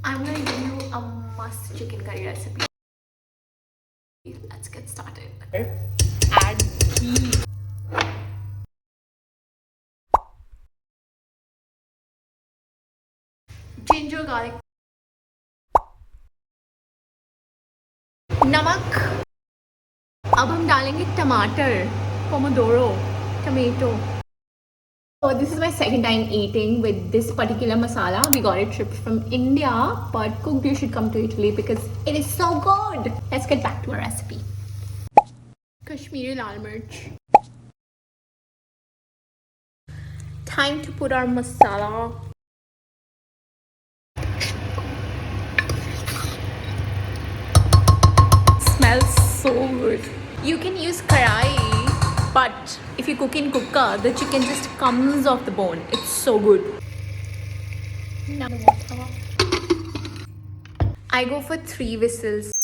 I'm gonna give you a must chicken curry recipe. Let's get started. Add ghee. Ginger garlic. नमक. अब हम डालेंगे टमाटर, pomodoro, tomato. So this is my second time eating with this particular masala. We got it shipped from India, but cooked you should come to Italy because it is so good. Let's get back to our recipe. Kashmiri lal mirch. Time to put our masala. Smells so good. You can use karai, but if you cook in cooker, the chicken just comes off the bone. It's so good. Now I go for 3 whistles.